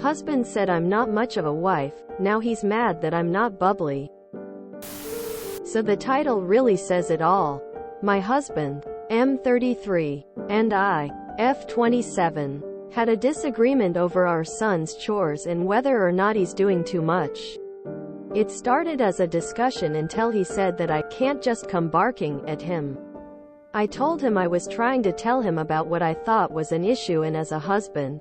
Husband said I'm not much of a wife, now he's mad that I'm not bubbly. So the title really says it all. My husband, M33, and I, F27, had a disagreement over our son's chores and whether or not he's doing too much. It started as a discussion until he said that I can't just come barking at him. I told him I was trying to tell him about what I thought was an issue, and as a husband,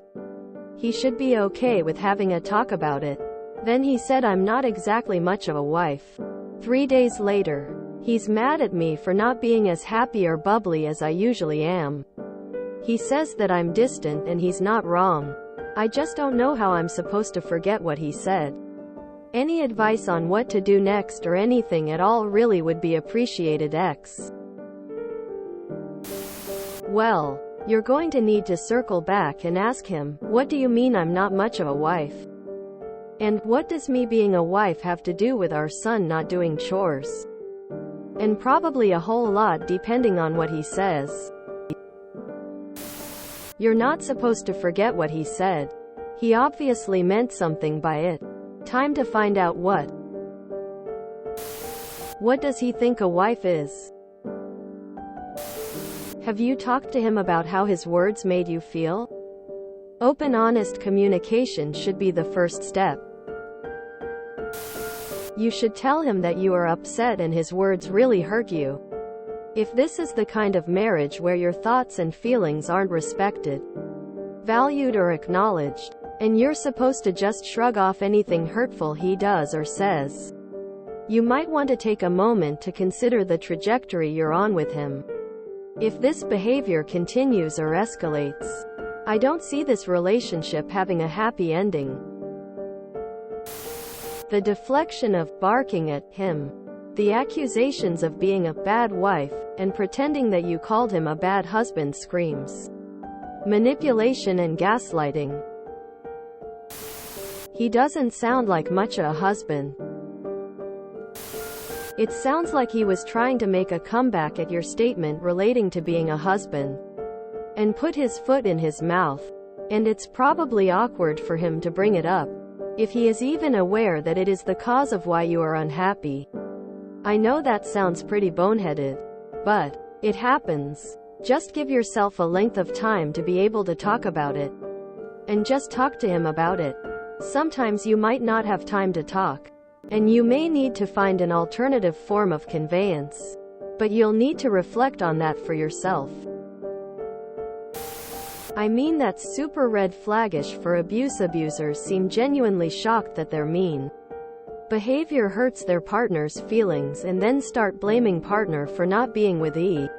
he should be okay with having a talk about it. Then he said I'm not exactly much of a wife. 3 days later, he's mad at me for not being as happy or bubbly as I usually am. He says that I'm distant, and he's not wrong. I just don't know how I'm supposed to forget what he said. Any advice on what to do next or anything at all really would be appreciated. X. Well, you're going to need to circle back and ask him, what do you mean I'm not much of a wife? And what does me being a wife have to do with our son not doing chores? And probably a whole lot depending on what he says. You're not supposed to forget what he said. He obviously meant something by it. Time to find out what. What does he think a wife is? Have you talked to him about how his words made you feel? Open, honest communication should be the first step. You should tell him that you are upset and his words really hurt you. If this is the kind of marriage where your thoughts and feelings aren't respected, valued, or acknowledged, and you're supposed to just shrug off anything hurtful he does or says, you might want to take a moment to consider the trajectory you're on with him. If this behavior continues or escalates, I don't see this relationship having a happy ending. The deflection of barking at him, the accusations of being a bad wife, and pretending that you called him a bad husband screams manipulation and gaslighting. He doesn't sound like much a husband. It sounds like he was trying to make a comeback at your statement relating to being a husband, and put his foot in his mouth, and it's probably awkward for him to bring it up, if he is even aware that it is the cause of why you are unhappy. I know that sounds pretty boneheaded, but it happens. Just give yourself a length of time to be able to talk about it, and just talk to him about it. Sometimes you might not have time to talk, and you may need to find an alternative form of conveyance, but you'll need to reflect on that for yourself. I mean, that's super red flaggish for abuse. Abusers seem genuinely shocked that their mean behavior hurts their partner's feelings and then start blaming partner for not being with E.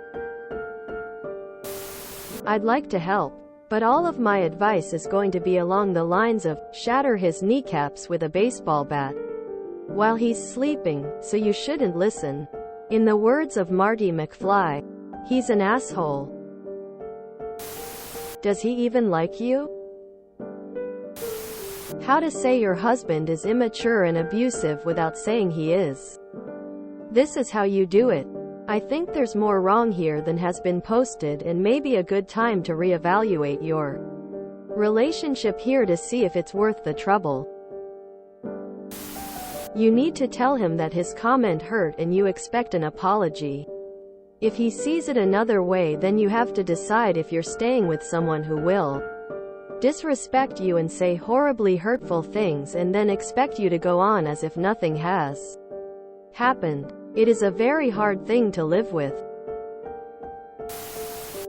I'd like to help, but all of my advice is going to be along the lines of, shatter his kneecaps with a baseball bat while he's sleeping, so you shouldn't listen. In the words of Marty McFly, he's an asshole. Does he even like you? How to say your husband is immature and abusive without saying he is. This is how you do it. I think there's more wrong here than has been posted, and maybe a good time to reevaluate your relationship here to see if it's worth the trouble. You need to tell him that his comment hurt and you expect an apology. If he sees it another way, then you have to decide if you're staying with someone who will disrespect you and say horribly hurtful things and then expect you to go on as if nothing has happened. It is a very hard thing to live with.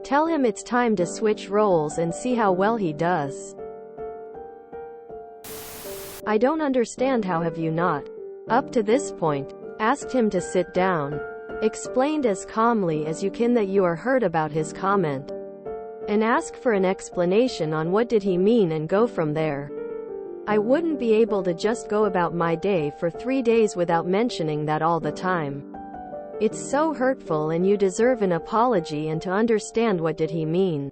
Tell him it's time to switch roles and see how well he does. I don't understand how have you not, up to this point, asked him to sit down. Explained as calmly as you can that you are hurt about his comment, and ask for an explanation on what did he mean and go from there. I wouldn't be able to just go about my day for 3 days without mentioning that all the time. It's so hurtful and you deserve an apology and to understand what did he mean.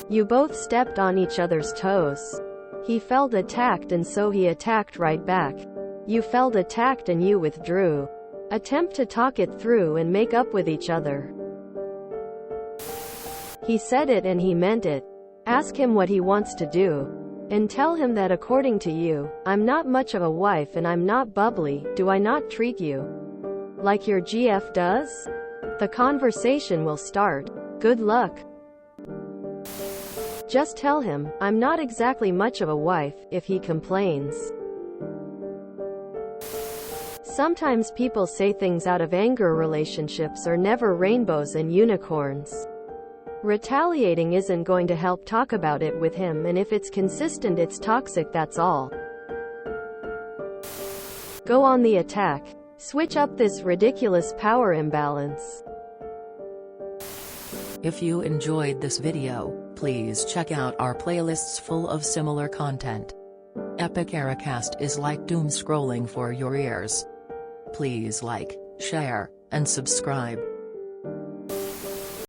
You both stepped on each other's toes. He felt attacked and so he attacked right back. You felt attacked and you withdrew. Attempt to talk it through and make up with each other. He said it and he meant it. Ask him what he wants to do. And tell him that according to you, I'm not much of a wife and I'm not bubbly. Do I not treat you like your GF does? The conversation will start. Good luck. Just tell him, I'm not exactly much of a wife, if he complains. Sometimes people say things out of anger. Relationships are never rainbows and unicorns. Retaliating isn't going to help. Talk about it with him, and if it's consistent, it's toxic, that's all. Go on the attack. Switch up this ridiculous power imbalance. If you enjoyed this video, please check out our playlists full of similar content. IdkWhatToWritex is like doom scrolling for your ears. Please like, share, and subscribe.